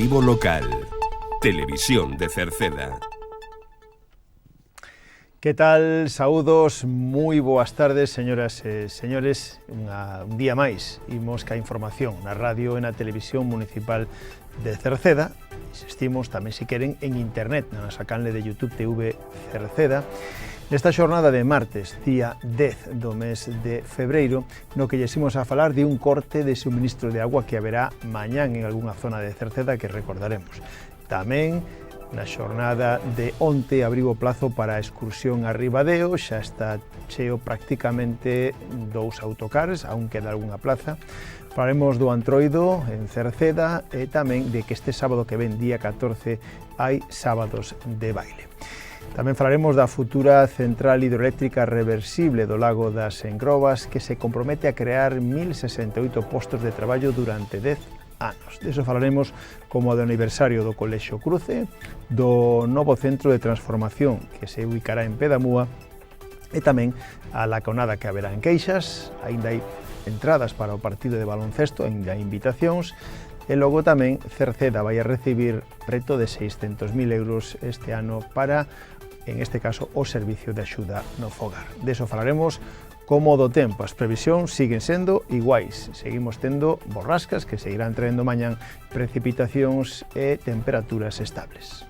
Informativo local. Televisión de Cerceda. Que tal? Saúdos, moi boas tardes, señoras e señores. Un día máis, imos ca información na radio e na televisión municipal de Cerceda. Insistimos tamén, se queren, en internet, na nosa canle de YouTube TV Cerceda. Nesta xornada de martes, día 10 do mes de febreiro, no que llesimos a falar de un corte de suministro de agua que haberá mañán en algunha zona de Cerceda que recordaremos. Tamén, na xornada de onte abriu o plazo para a excursión a Ribadeo, xa está cheo prácticamente 2 autocares, aún queda algunha plaza. Falaremos do Antroido en Cerceda e tamén de que este sábado que ven, día 14, hai sábados de baile. Tamén falaremos da futura central hidroeléctrica reversible do Lago das Engrobas, que se compromete a crear 1068 postos de traballo durante 10 anos. Deso falaremos como do aniversario do Colexio Cruce, do novo centro de transformación que se ubicará en Pedamúa e tamén a laconada que haberá en Queixas. Aínda hai entradas para o partido de baloncesto, aínda hai invitacións, e logo tamén Cerceda vai a recibir preto de 600.000 euros este ano para, en este caso, o servicio de axuda no fogar. Deso falaremos como do tempo. As previsións siguen sendo iguais. Seguimos tendo borrascas que seguirán traendo mañán precipitacións e temperaturas estables.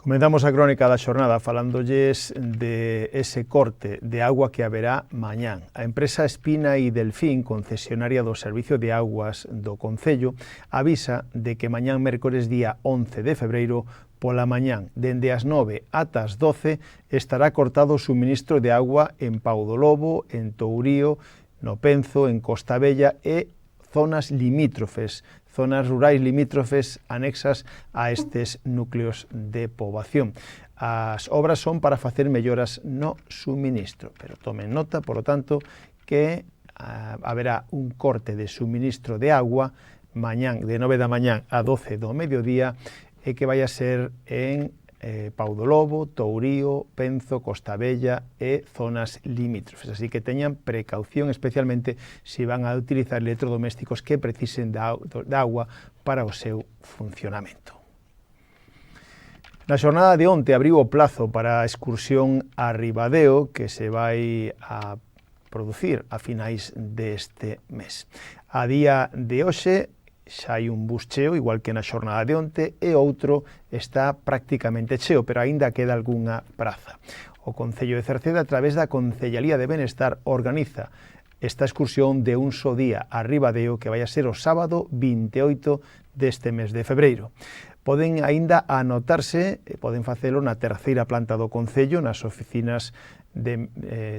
Comenzamos a crónica da xornada falándolles de ese corte de agua que haberá mañán. A empresa Espina y Delfín, concesionaria do Servicio de Aguas do Concello, avisa de que mañán mércores día 11 de febreiro pola mañán, dende as 9 ata as 12, estará cortado o suministro de agua en Pau do Lobo, en Tourío, no Penzo, en Costa Bella e zonas limítrofes, zonas rurais limítrofes anexas a estes núcleos de poboación. As obras son para facer melloras no suministro, pero tomen nota, por lo tanto, que haberá un corte de suministro de agua mañán, de 9 da mañán a 12 do mediodía, e que vai a ser en Pau do Lobo, Tourío, Penzo, Costa Bella e zonas limítrofes. Así que teñan precaución, especialmente se van a utilizar electrodomésticos que precisen da agua para o seu funcionamento. Na xornada de onte abriu o plazo para a excursión a Ribadeo, que se vai a producir a finais deste mes. A día de hoxe xa hai un bus cheo, igual que na xornada de onte, e outro está prácticamente cheo, pero aínda queda algunha praza. O Concello de Cerceda, a través da Concellalía de Benestar, organiza esta excursión de un só día a Ribadeo, que vai a ser o sábado 28 deste mes de febreiro. Poden aínda anotarse, poden facelo na terceira planta do Concello, nas oficinas de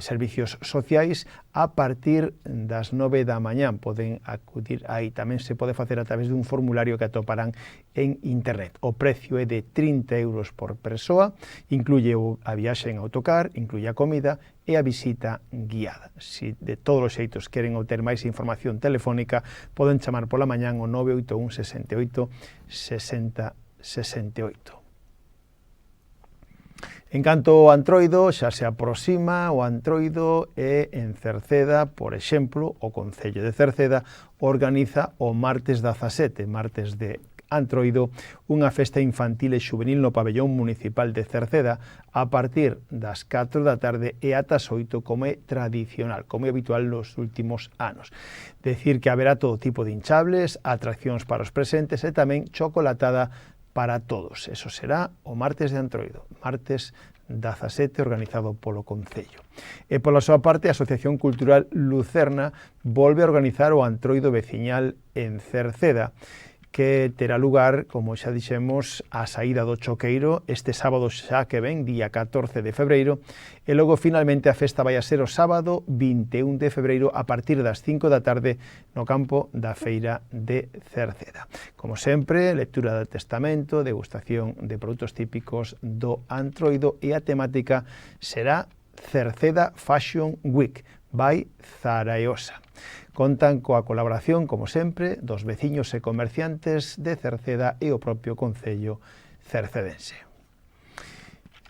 servicios sociais, a partir das 9 da mañán. Poden acudir aí. Tamén se pode facer a través dun formulario que atoparán en internet. O precio é de 30 euros por persoa, incluye a viaxe en autocar, incluye a comida e a visita guiada. Se de todos os xeitos queren obter máis información telefónica, poden chamar pola mañán o 981 68 60 68. En canto ao Antroido, xa se aproxima o Antroido e en Cerceda, por exemplo, o Concello de Cerceda organiza o martes 17, martes de Antroido, unha festa infantil e xuvenil no pabellón municipal de Cerceda a partir das 4 da tarde e ata as 8, como é tradicional, como é habitual nos últimos anos. Decir que haberá todo tipo de hinchables, atraccións para os presentes e tamén chocolatada para todos. Eso será o martes de Antroido, martes 17, organizado polo Concello. E pola súa parte, a Asociación Cultural Lucerna volve a organizar o Antroido veciñal en Cerceda, que terá lugar, como xa dixemos, a saída do Choqueiro este sábado xa que ven, día 14 de febreiro, e logo finalmente a festa vai a ser o sábado 21 de febreiro a partir das 5 da tarde no campo da Feira de Cerceda. Como sempre, lectura do testamento, degustación de produtos típicos do Antroido e a temática será Cerceda Fashion Week by Zaragoza. Contan coa colaboración, como sempre, dos veciños e comerciantes de Cerceda e o propio Concello cercedense.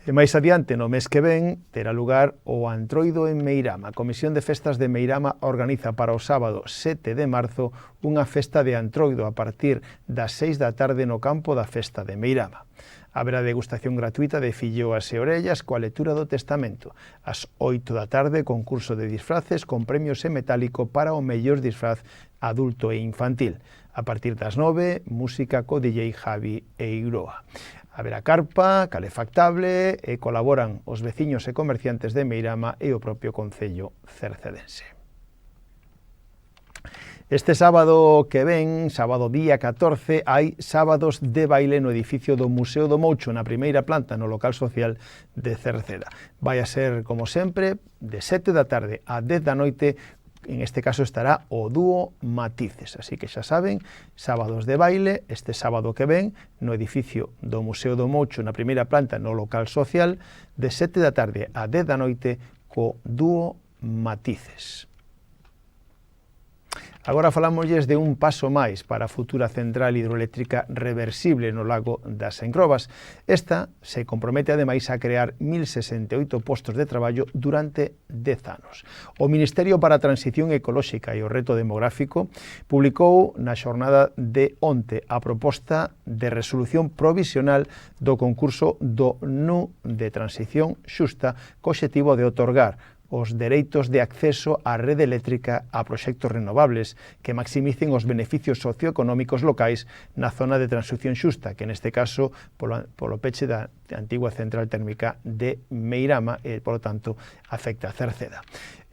E máis adiante, no mes que ven, terá lugar o Antroido en Meirama. A Comisión de Festas de Meirama organiza para o sábado 7 de marzo unha festa de Antroido a partir das 6 da tarde no campo da Festa de Meirama. Haberá degustación gratuita de filloas e orellas coa lectura do testamento. Ás 8 da tarde, concurso de disfraces con premios en metálico para o mellor disfraz adulto e infantil. A partir das 9, música co DJ Javi e Iroa. Haberá carpa, calefactable e colaboran os veciños e comerciantes de Meirama e o propio concello cercedense. Este sábado que ven, sábado día 14, hai sábados de baile no edificio do Museo do Moucho, na primeira planta, no local social de Cerceda. Vai a ser, como sempre, de 7 da tarde a 10 da noite. En este caso estará o dúo Matices, así que xa saben, sábados de baile, este sábado que ven, no edificio do Museo do Moucho, na primeira planta, no local social, de 7 da tarde a 10 da noite, co dúo Matices. Agora falámosles de un paso máis para a futura central hidroeléctrica reversible no lago das Encrobas. Esta se compromete ademais a crear 1068 postos de traballo durante 10 anos. O Ministerio para a Transición Ecolóxica e o Reto Demográfico publicou na xornada de onte a proposta de resolución provisional do concurso do NU de Transición Xusta co obxectivo de otorgar os dereitos de acceso á rede eléctrica a proxectos renovables que maximicen os beneficios socioeconómicos locais na zona de transición xusta, que neste caso polo peche da antigua central térmica de Meirama e, polo tanto, afecta a Cerceda.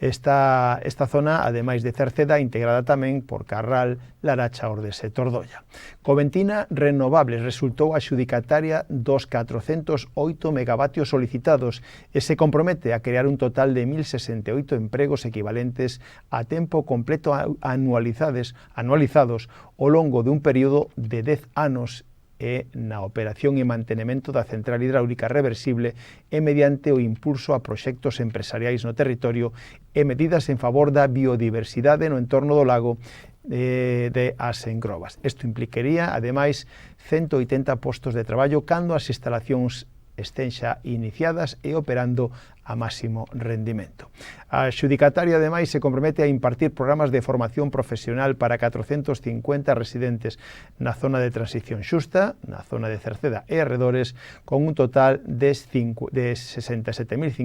Esta zona, ademais de Cerceda, integrada tamén por Carral, Laracha, Ordes e Tordolla. Coventina Renovables resultou a xudicataria dos 408 megavatios solicitados e se compromete a crear un total de 1068 empregos equivalentes a tempo completo anualizados ao longo dun período de 10 anos e na operación e mantenimento da central hidráulica reversible e mediante o impulso a proxectos empresariais no territorio e medidas en favor da biodiversidade no entorno do lago de As Encrobas. Isto implicaría, ademais, 180 postos de traballo cando as instalacións estén xa iniciadas e operando a máximo rendimento. A xudicataria, ademais, se compromete a impartir programas de formación profesional para 450 residentes na zona de transición xusta, na zona de Cerceda e arredores, con un total de 67.500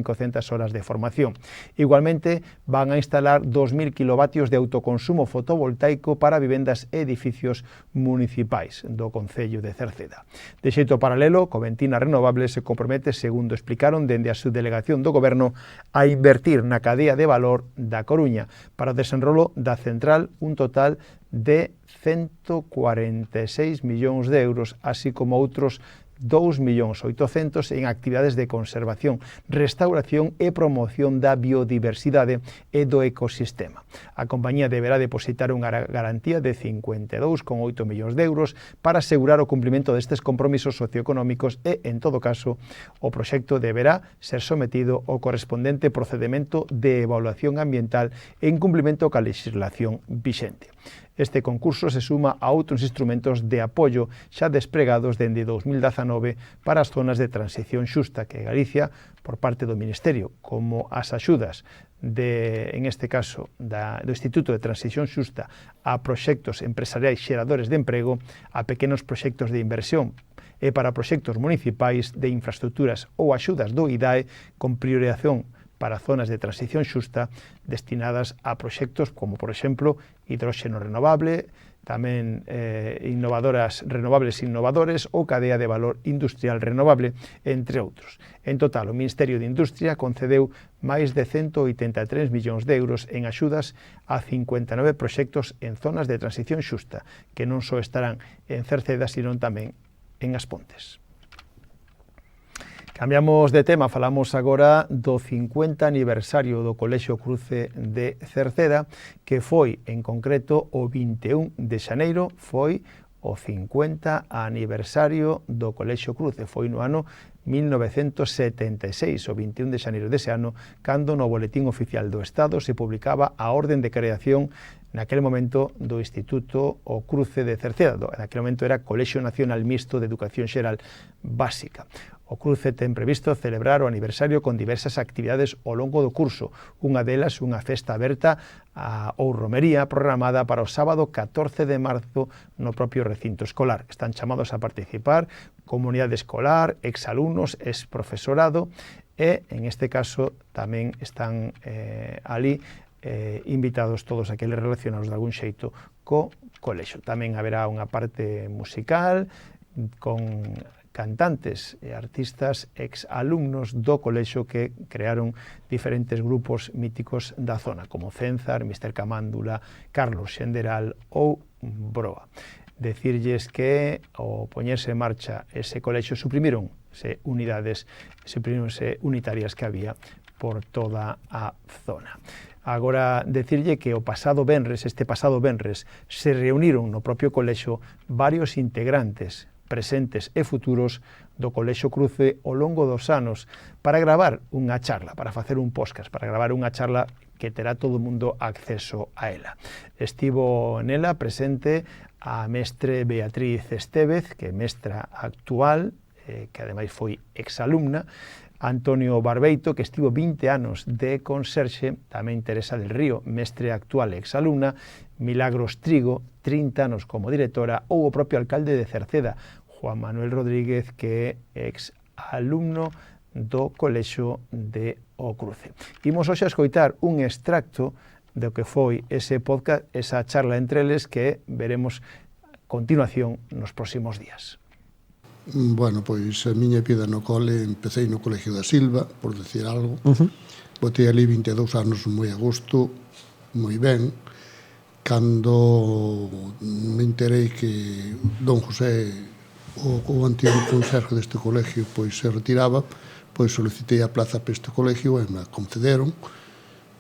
horas de formación. Igualmente, van a instalar 2.000 kilovatios de autoconsumo fotovoltaico para vivendas e edificios municipais do concello de Cerceda. De xeito paralelo, Coventina Renovables se compromete, segundo explicaron dende a subdelegación do Goberno, a invertir na cadea de valor da Coruña para o desenrolo da central un total de 146 millóns de euros, así como outros 2.800.000 en actividades de conservación, restauración e promoción da biodiversidade e do ecosistema. A compañía deberá depositar unha garantía de 52,8 millóns de euros para asegurar o cumprimento destes compromisos socioeconómicos e, en todo caso, o proxecto deberá ser sometido ao correspondente procedimento de evaluación ambiental en cumprimento coa legislación vixente. Este concurso se suma a outros instrumentos de apoio xa despregados dende 2019 para as zonas de transición xusta que Galicia, por parte do Ministerio, como as axudas en este caso, do Instituto de Transición Xusta a proxectos empresariais xeradores de emprego, a pequenos proxectos de inversión e para proxectos municipais de infraestructuras ou axudas do IDAE con priorización para zonas de transición xusta destinadas a proxectos como, por exemplo, hidróxeno renovable, tamén renovables innovadores ou cadea de valor industrial renovable, entre outros. En total, o Ministerio de Industria concedeu máis de 183 millóns de euros en axudas a 59 proxectos en zonas de transición xusta, que non só estarán en Cerceda, sino tamén en As Pontes. Cambiamos de tema, falamos agora do 50 aniversario do Colexio Cruce de Cerceda, que foi, en concreto, o 21 de xaneiro, foi o 50 aniversario do Colexio Cruce, foi no ano 1976, o 21 de xaneiro dese ano, cando no Boletín Oficial do Estado se publicaba a orden de creación naquele momento do Instituto O Cruce de Cerceda. Naquele momento era Colexio Nacional Mixto de Educación Xeral Básica. O Cruce ten previsto celebrar o aniversario con diversas actividades ao longo do curso. Unha delas, unha festa aberta ou romería programada para o sábado 14 de marzo no propio recinto escolar. Están chamados a participar comunidade escolar, exalumnos, exprofesorado e, en este caso, tamén están ali invitados todos aqueles relacionados de algún xeito co colexio. Tamén haberá unha parte musical con cantantes e artistas exalumnos do colexio que crearon diferentes grupos míticos da zona, como Cénzar, Mister Camándula, Carlos Xenderal ou Broa. Decirlles que ao poñerse en marcha ese colexio suprimironse unitarias que había por toda a zona. Agora, decirlle que este pasado venres, se reuniron no propio colexio varios integrantes presentes e futuros do Colexio Cruce ao longo dos anos para gravar unha charla, para facer un podcast, para gravar unha charla que terá todo o mundo acceso a ela. Estivo nela presente a mestre Beatriz Estévez, que é mestra actual, que ademais foi exalumna, Antonio Barbeito, que estivo 20 anos de conserxe, tamén Teresa del Río, mestre actual e exalumna, Milagros Trigo, 30 anos como directora, ou o propio alcalde de Cerceda, Juan Manuel Rodríguez, que é ex-alumno do Colexio de O Cruce. Imos hoxe a escoitar un extracto do que foi ese podcast, esa charla entre eles, que veremos a continuación nos próximos días. Bueno, pois a miña vida no cole, empecé no Colegio da Silva, por decir algo. Botei ali 22 anos moi a gusto, moi ben. Cando me enterei que don José, o antigo conserje deste colegio, pois se retiraba, pois solicitei a plaza para este colegio e me concederon,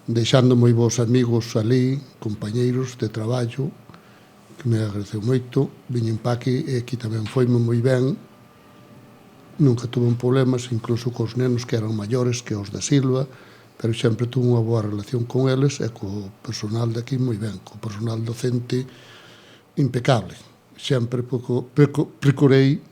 deixando moi bons amigos ali, compañeiros de traballo, que me agradeceu moito. Viñen pa aquí e aquí tamén foime moi ben. Nunca tuve problemas, incluso cos nenos que eran maiores que os da Silva, pero sempre tuve unha boa relación con eles e co personal de aquí moi ben, co personal docente impecable. Sempre procurei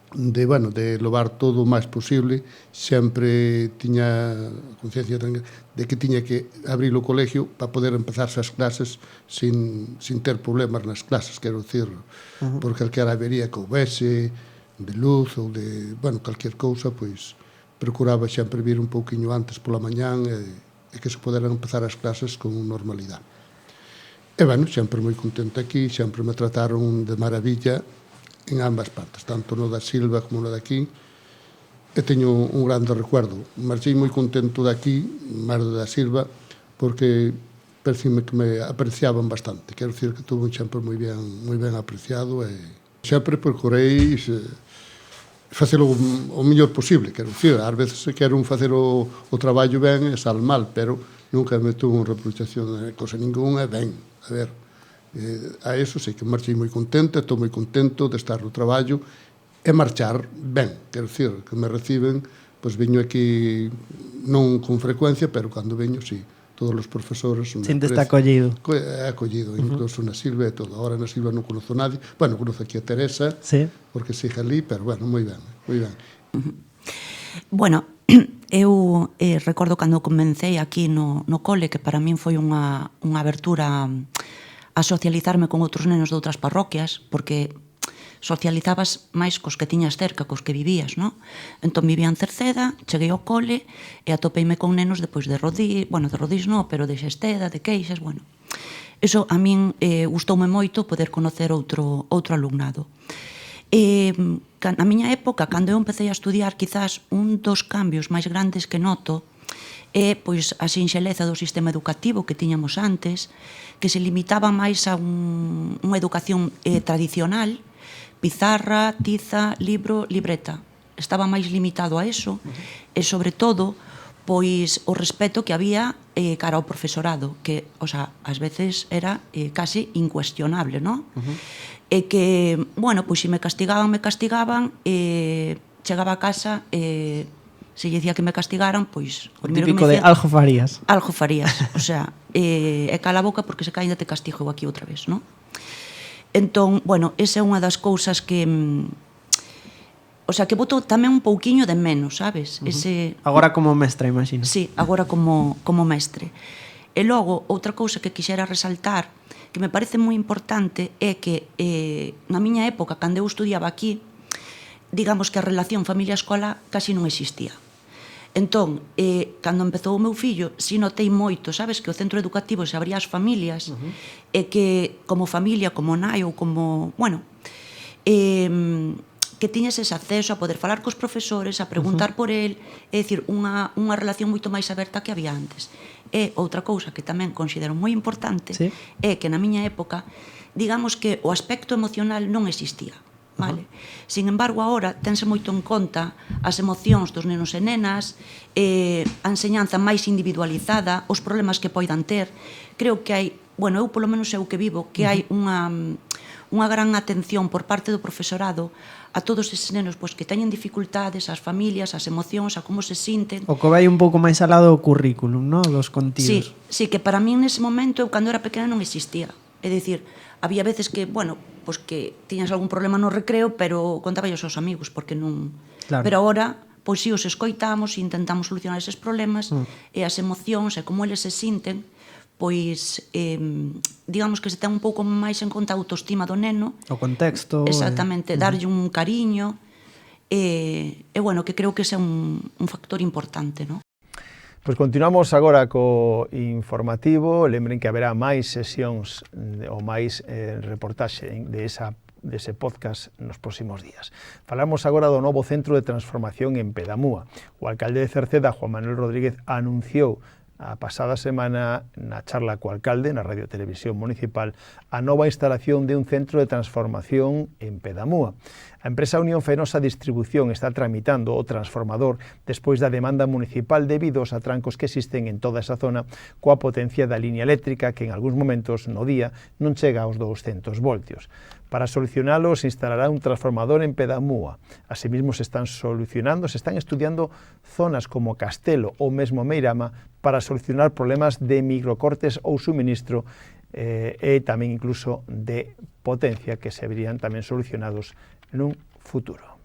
de levar todo o máis posible, sempre tiña conciencia de que tiña que abrir o colegio para poder empezarse as clases sin ter problemas nas clases, quero dicir, porque calquera avería que houvese, de luz ou de, calquer cousa, pois procuraba sempre vir un pouquiño antes pola mañán e que se poderan empezar as clases con normalidade. E, sempre moi contento aquí, sempre me trataron de maravilla en ambas partes, tanto no da Silva como no de aquí, e teño un grande recuerdo. Marchei moi contento de aquí, máis do da Silva, porque parecime que me apreciaban bastante. Quero dicir que tuve sempre moi ben apreciado e sempre procurei facelo o mellor posible, quero dicir, ás veces quero facer o traballo ben e sal mal, pero nunca me tuve unha reprochación de cosa ninguna, ben, a ver, a eso sei que marchei moi contenta, estou moi contento de estar no traballo e marchar ben, quero dicir, que me reciben, pois veño aquí non con frecuencia, pero cando veño, sí, todos os profesores... Sinto está acollido. Acollido, incluso na Silva e todo. Ahora na Silva non conozo nadie. Conozo aquí a Teresa, porque siga ali, pero, moi ben, moi ben. Bueno, eu recordo cando comecei aquí no cole, que para min foi unha abertura a socializarme con outros nenos de outras parroquias, porque socializabas máis cos que tiñas cerca, cos que vivías, non? Entón vivía en Cerceda, cheguei ao cole e atopeime con nenos depois de Rodís, de Rodís non, pero de Xesteda, de Queixas, Eso a min gustoume moito poder conocer outro alumnado. Na miña época, cando eu empecé a estudiar, quizás un dos cambios máis grandes que noto é pois a sinxeleza do sistema educativo que tiñamos antes, que se limitaba máis a unha educación tradicional, pizarra, tiza, libro, libreta. Estaba máis limitado a eso e, sobre todo, pois o respeto que había cara ao profesorado, que, ás veces era casi incuestionable, non? E que, pois se me castigaban, chegaba a casa e se lle dicía que me castigaran, pois O típico de algo farías. Algo farías, o sea, e cala a boca porque se caínda te castigo aquí outra vez, non? Entón, bueno, esa é unha das cousas que o sea, que boto tamén un pouquiño de menos, sabes? Agora como mestra, imagino. Sí, agora como mestre. E logo, outra cousa que quixera resaltar, que me parece moi importante, é que na miña época, cando eu estudiaba aquí, digamos que a relación familia-escola casi non existía. Entón, cando empezou o meu fillo, si notei moito, sabes, que o centro educativo se abría ás familias, e que como familia, como nai ou como, bueno, que tiñes ese acceso a poder falar cos profesores, a preguntar por el, é dicir, unha relación moito máis aberta que había antes. E outra cousa que tamén considero moi importante é que na miña época, digamos que o aspecto emocional non existía. Vale? Sin embargo, agora tense moito en conta as emocións dos nenos e nenas, a enseñanza máis individualizada, os problemas que poidan ter. Creo que hai, bueno, eu polo menos é o que vivo, que hai unha gran atención por parte do profesorado a todos eses nenos pois, que teñen dificultades, as familias, as emocións, a como se sinten. O que vai un pouco máis alá do currículum, no? Dos contidos. Sí, que para mí nese momento, eu cando era pequena non existía. É dicir, había veces que, bueno, pois que tiñas algún problema no recreo, pero contaballos aos amigos, porque non... Claro. Pero agora, pois si os escoitamos e intentamos solucionar eses problemas, e as emocións, e como eles se sinten, pois, digamos que se ten un pouco máis en conta a autoestima do neno. O contexto. Exactamente, darlle un cariño, e bueno, que creo que ese é un factor importante, non? Pois continuamos agora co informativo. Lembren que haberá máis sesións ou máis reportaxe dese podcast nos próximos días. Falamos agora do novo Centro de Transformación en Pedamúa. O alcalde de Cerceda, Juan Manuel Rodríguez, anunciou a pasada semana na charla co alcalde na Radio Televisión Municipal a nova instalación de un centro de transformación en Pedamúa. A empresa Unión Fenosa Distribución está tramitando o transformador despois da demanda municipal debido aos atrancos que existen en toda esa zona coa potencia da liña eléctrica que en algúns momentos no día non chega aos 200 voltios. Para solucionalo se instalará un transformador en Pedamúa. Asimismo se están estudiando zonas como Castelo ou mesmo Meirama para solucionar problemas de microcortes ou suministro e tamén incluso de potencia que se verían tamén solucionados nun futuro.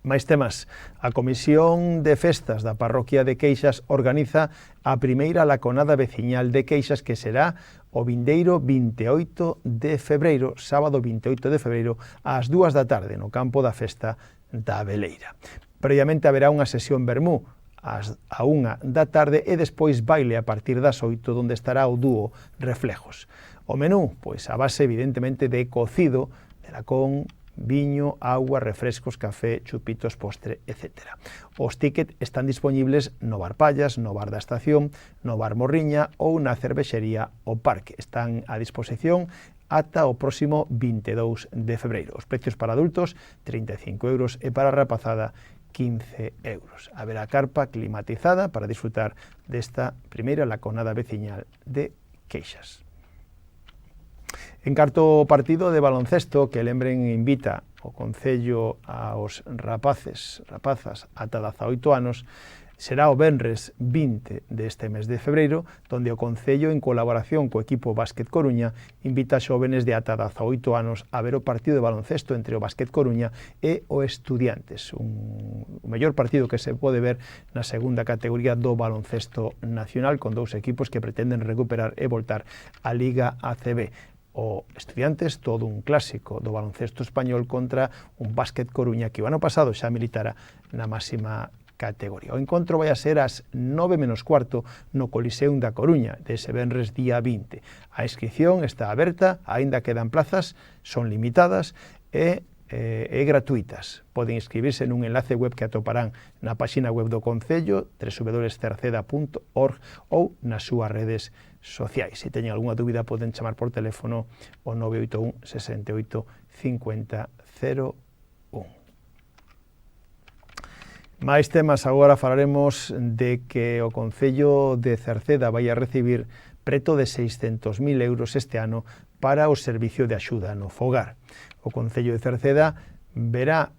Máis temas. A Comisión de Festas da Parroquia de Queixas organiza a primeira laconada veciñal de Queixas que será o vindeiro 28 de febreiro, sábado 28 de febreiro, ás 2 da tarde, no campo da festa da Veleira. Previamente haberá unha sesión vermú a 1 da tarde e despois baile a partir das 8, onde estará o dúo Reflejos. O menú, pois a base evidentemente de cocido, de lacón, viño, agua, refrescos, café, chupitos, postre, etc. Os tickets están dispoñibles no Bar Pallas, no Bar da Estación, no Bar Morriña ou na cervexería O Parque. Están a disposición ata o próximo 22 de febreiro. Os precios para adultos, 35 euros e para a rapazada, 15 euros. Haberá carpa climatizada para disfrutar desta primeira laconada veciñal de Queixas. En cuarto partido de baloncesto, que lembren invita o Concello aos rapazas ata 18 anos, será o venres 20 deste mes de febreiro, donde o Concello, en colaboración co equipo Básquet Coruña, invita a xóvenes de ata 18 anos a ver o partido de baloncesto entre o Básquet Coruña e o Estudiantes, o mellor partido que se pode ver na segunda categoría do baloncesto nacional, con dous equipos que pretenden recuperar e voltar á Liga ACB. O Estudiantes, todo un clásico do baloncesto español contra un Básquet Coruña que o ano pasado xa militara na máxima categoría. O encontro vai a ser ás 9:15 no Coliseum da Coruña, dese venres día 20. A inscripción está aberta, aínda quedan plazas, son limitadas e gratuitas. Poden inscribirse nun enlace web que atoparán na páxina web do Concello, www.cerceda.org ou nas súas redes sociais. Se teñen algunha dúbida poden chamar por teléfono o 981 68 50 01. Máis temas, agora falaremos de que o Concello de Cerceda vai a recibir preto de 600.000 euros este ano para o servicio de axuda no fogar. O Concello de Cerceda verá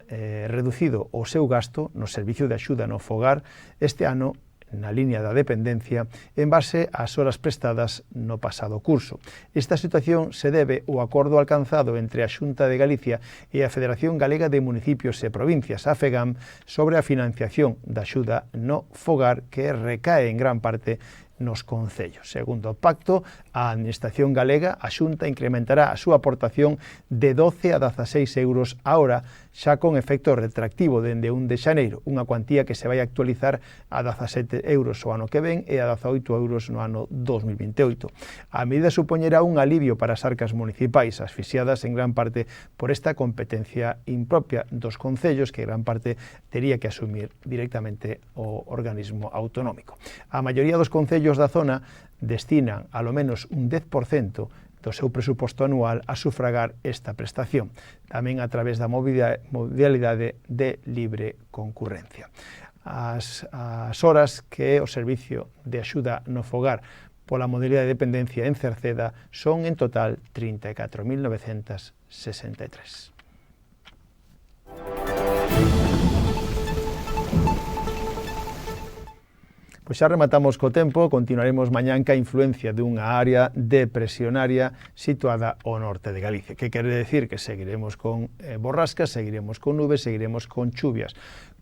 reducido o seu gasto no servicio de axuda no fogar este ano na liña da dependencia en base ás horas prestadas no pasado curso. Esta situación se debe ao acordo alcanzado entre a Xunta de Galicia e a Federación Galega de Municipios e Provincias, a FEGAM, sobre a financiación da axuda no fogar que recae en gran parte nos concellos. Segundo o pacto, a Administración Galega, a Xunta, incrementará a súa aportación de 12 a 16 euros a hora, xa con efecto retractivo dende 1 de xaneiro, unha cuantía que se vai actualizar a 17 euros o ano que ven e a 18 euros no ano 2028. A medida supoñerá un alivio para as arcas municipais, asfixiadas en gran parte por esta competencia impropia dos concellos, que en gran parte tería que asumir directamente o organismo autonómico. A maioría dos concellos da zona destinan alo menos un 10% do seu presuposto anual a sufragar esta prestación, tamén a través da modalidade de libre concurrencia. As horas que o servicio de axuda no fogar pola modalidade de dependencia en Cerceda son en total 34.963. Pois xa rematamos co tempo, continuaremos mañán ca influencia dunha área depresionaria situada ao norte de Galicia, que quere decir que seguiremos con borrascas, seguiremos con nubes, seguiremos con chuvias,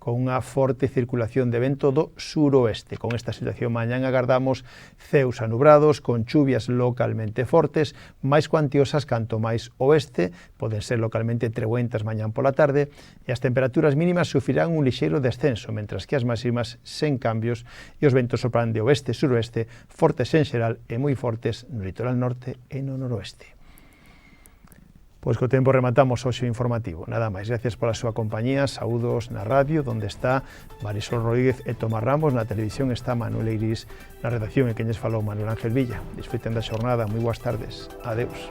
con unha forte circulación de vento do suroeste. Con esta situación mañán agardamos ceus anubrados, con chuvias localmente fortes, máis cuantiosas canto máis oeste, poden ser localmente treguentas mañán pola tarde, e as temperaturas mínimas sufrirán un lixeiro descenso, mentras que as máximas sen cambios, e os ventos sopran de oeste e suroeste, fortes en xeral e moi fortes no litoral norte e no noroeste. Pois co tempo rematamos hoxe o informativo. Nada máis, gracias pola súa compañía, saúdos na radio, onde está Marisol Rodríguez e Tomás Ramos, na televisión está Manuel Iris, na redacción e queñes falou Manuel Ángel Villa. Disfruten da xornada, moi boas tardes. Adeus.